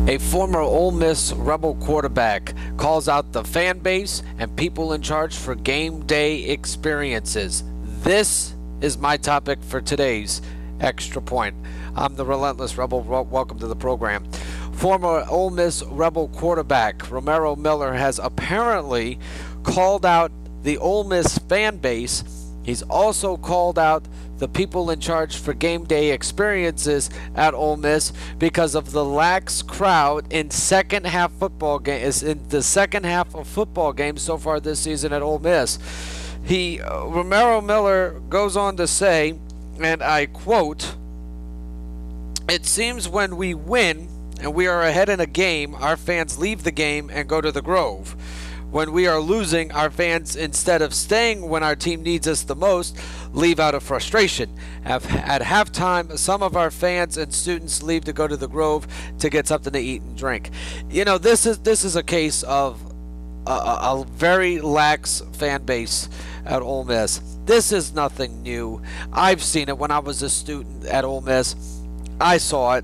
A former Ole Miss Rebel quarterback calls out the fan base and people in charge for game day experiences. This is my topic for today's Extra Point. I'm the Relentless Rebel. Welcome to the program. Former Ole Miss Rebel quarterback Romaro Miller has apparently called out the Ole Miss fan base. He's also called out the people in charge for game day experiences at Ole Miss because of the lax crowd in second half football games. In the second half of football games so far this season at Ole Miss, Romaro Miller goes on to say, and I quote, "It seems when we win and we are ahead in a game, our fans leave the game and go to the Grove. When we are losing, our fans, instead of staying when our team needs us the most, leave out of frustration. At halftime, some of our fans and students leave to go to the Grove to get something to eat and drink." You know, this is a case of a very lax fan base at Ole Miss. This is nothing new. I've seen it when I was a student at Ole Miss. I saw it.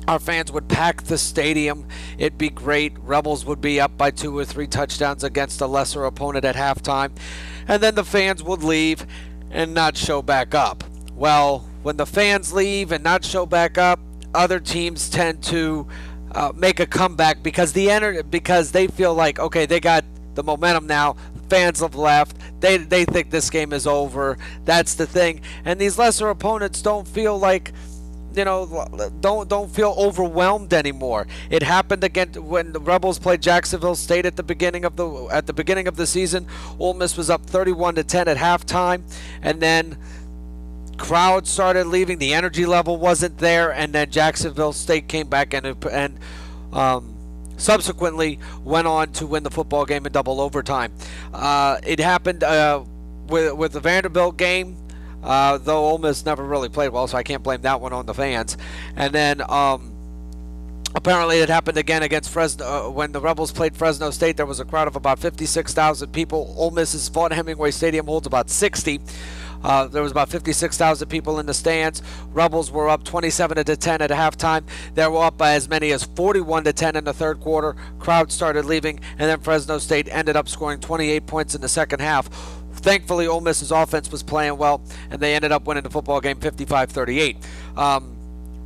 Our fans would pack the stadium. It'd be great. Rebels would be up by 2 or 3 touchdowns against a lesser opponent at halftime. And then the fans would leave and not show back up. Well, when the fans leave and not show back up, other teams tend to make a comeback because they feel like, okay, they got the momentum now. Fans have left. They think this game is over. That's the thing. And these lesser opponents don't feel like, you know, don't feel overwhelmed anymore. It happened again when the Rebels played Jacksonville State at the beginning of the season. Ole Miss was up 31-10 at halftime, and then crowd started leaving. The energy level wasn't there, and then Jacksonville State came back and subsequently went on to win the football game in double overtime. It happened with the Vanderbilt game. Though Ole Miss never really played well, so I can't blame that one on the fans. And then apparently it happened again against Fresno. When the Rebels played Fresno State, there was a crowd of about 56,000 people. Ole Miss's Vaught-Hemingway Stadium holds about 60. There was about 56,000 people in the stands. Rebels were up 27-10 at halftime. They were up by as many as 41-10 in the third quarter. Crowd started leaving, and then Fresno State ended up scoring 28 points in the second half. Thankfully, Ole Miss's offense was playing well, and they ended up winning the football game 55-38.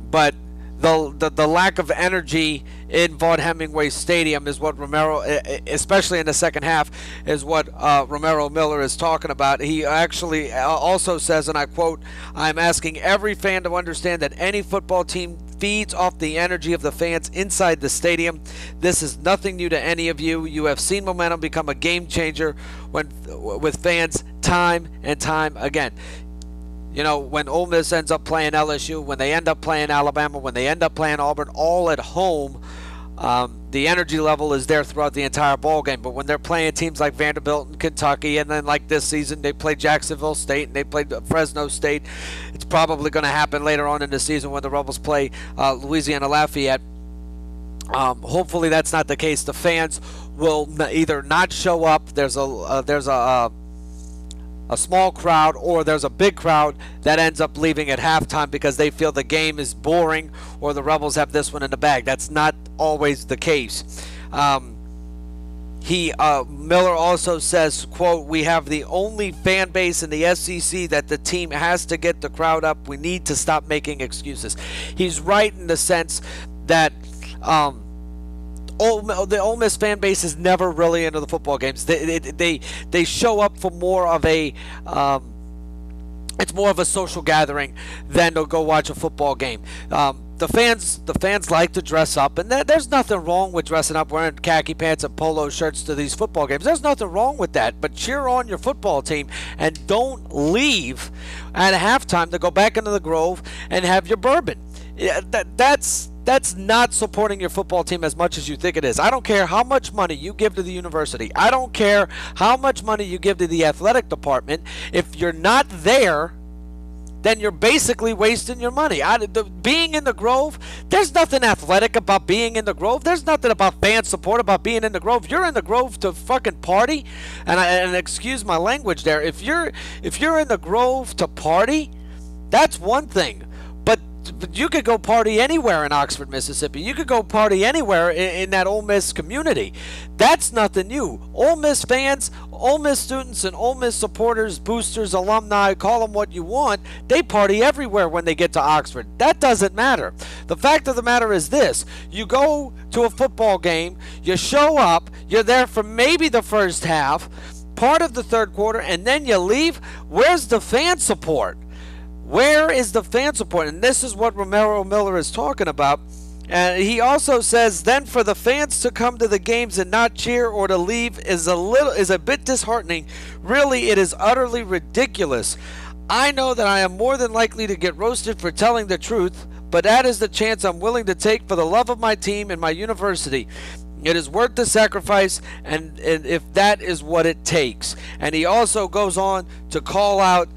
But the lack of energy in Vaught-Hemingway Stadium is what Romaro, especially in the second half, is what Romaro Miller is talking about. He actually also says, and I quote, "I'm asking every fan to understand that any football team feeds off the energy of the fans inside the stadium. This is nothing new to any of you. You have seen momentum become a game changer with fans time and time again." You know, when Ole Miss ends up playing LSU, when they end up playing Alabama, when they end up playing Auburn, all at home, the energy level is there throughout the entire ball game. But when they're playing teams like Vanderbilt and Kentucky, and then like this season they played Jacksonville State and they played Fresno State, it's probably going to happen later on in the season when the Rebels play Louisiana Lafayette. Hopefully that's not the case. The fans will either not show up. There's a small crowd, or there's a big crowd that ends up leaving at halftime because they feel the game is boring or the Rebels have this one in the bag. That's not always the case. Miller also says, quote, "We have the only fan base in the SEC that the team has to get the crowd up. We need to stop making excuses." He's right in the sense that the Ole Miss fan base is never really into the football games. They show up for more of a it's more of a social gathering than to go watch a football game. The fans like to dress up, and there's nothing wrong with dressing up, wearing khaki pants and polo shirts to these football games. There's nothing wrong with that, but cheer on your football team and don't leave at halftime to go back into the Grove and have your bourbon. That's not supporting your football team as much as you think it is. I don't care how much money you give to the university. I don't care how much money you give to the athletic department. If you're not there, then you're basically wasting your money. Being in the Grove, there's nothing athletic about being in the Grove. There's nothing about fan support about being in the Grove. You're in the Grove to fucking party, and excuse my language there. If you're in the Grove to party, that's one thing. But you could go party anywhere in Oxford, Mississippi. You could go party anywhere in that Ole Miss community. That's nothing new. Ole Miss fans, Ole Miss students, and Ole Miss supporters, boosters, alumni, call them what you want, they party everywhere when they get to Oxford. That doesn't matter. The fact of the matter is this: you go to a football game, you show up, you're there for maybe the first half, part of the third quarter, and then you leave. Where's the fan support? Where is the fan support? And this is what Romaro Miller is talking about. And he also says, then for the fans to come to the games and not cheer or to leave is a bit disheartening. Really, it is utterly ridiculous. I know that I am more than likely to get roasted for telling the truth, but that is the chance I'm willing to take for the love of my team and my university. It is worth the sacrifice, and if that is what it takes. And he also goes on to call out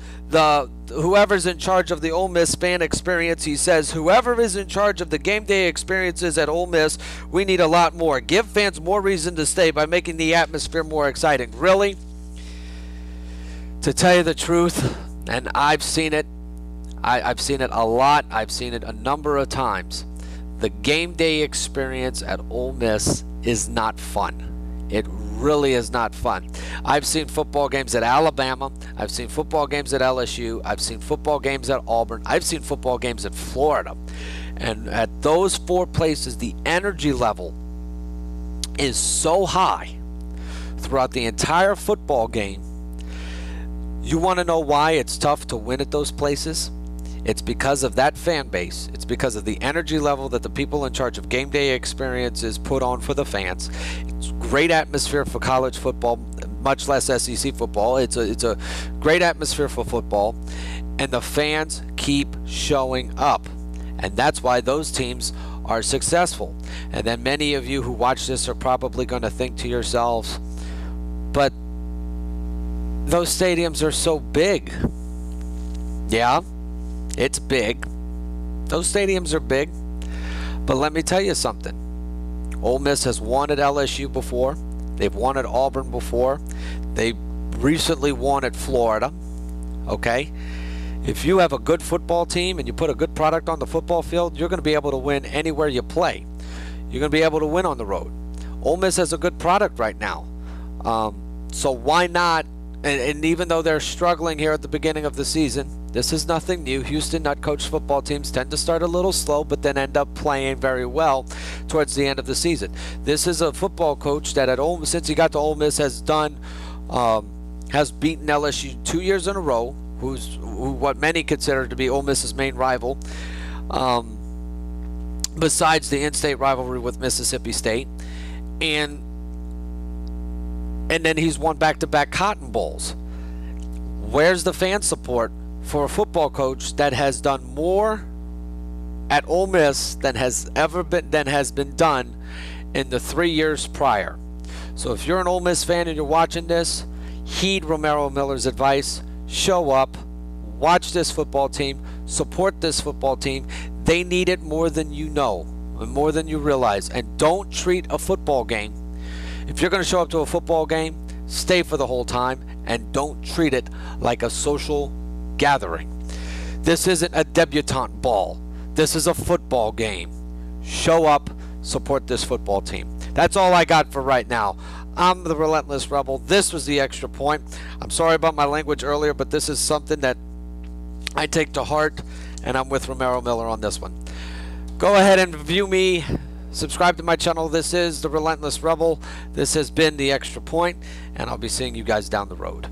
whoever's in charge of the Ole Miss fan experience. He says, whoever is in charge of the game day experiences at Ole Miss, we need a lot more. Give fans more reason to stay by making the atmosphere more exciting. Really? To tell you the truth, and I've seen it, I've seen it a lot, I've seen it a number of times, the game day experience at Ole Miss is not fun. It really is not fun. I've seen football games at Alabama. I've seen football games at LSU. I've seen football games at Auburn. I've seen football games at Florida. And at those four places, the energy level is so high throughout the entire football game. You want to know why it's tough to win at those places? It's because of that fan base. It's because of the energy level that the people in charge of game day experiences put on for the fans. It's great atmosphere for college football, much less SEC football. It's a great atmosphere for football, and the fans keep showing up, and that's why those teams are successful. And then many of you who watch this are probably going to think to yourselves, but those stadiums are so big. Yeah, it's big. Those stadiums are big. But let me tell you something. Ole Miss has won at LSU before. They've won at Auburn before. They recently won at Florida. Okay? If you have a good football team and you put a good product on the football field, you're going to be able to win anywhere you play. You're going to be able to win on the road. Ole Miss has a good product right now. So why not? And even though they're struggling here at the beginning of the season, this is nothing new. Houston Nutt-coached football teams tend to start a little slow, but then end up playing very well towards the end of the season. This is a football coach that at Ole Miss, since he got to Ole Miss, has beaten LSU 2 years in a row. Who what many consider to be Ole Miss's main rival, besides the in-state rivalry with Mississippi State, and then he's won back-to-back Cotton Bowls. Where's the fan support for a football coach that has done more at Ole Miss than has been done in the 3 years prior? So if you're an Ole Miss fan and you're watching this, heed Romaro Miller's advice. Show up, watch this football team, support this football team. They need it more than you know, and more than you realize. And don't treat a football game. If you're going to show up to a football game, stay for the whole time, and don't treat it like a social gathering. This isn't a debutante ball. This is a football game. Show up, support this football team. That's all I got for right now. I'm the Relentless Rebel. This was the Extra Point. I'm sorry about my language earlier, but this is something that I take to heart, and I'm with Romaro Miller on this one. Go ahead and view me. Subscribe to my channel. This is the Relentless Rebel. This has been the Extra Point, and I'll be seeing you guys down the road.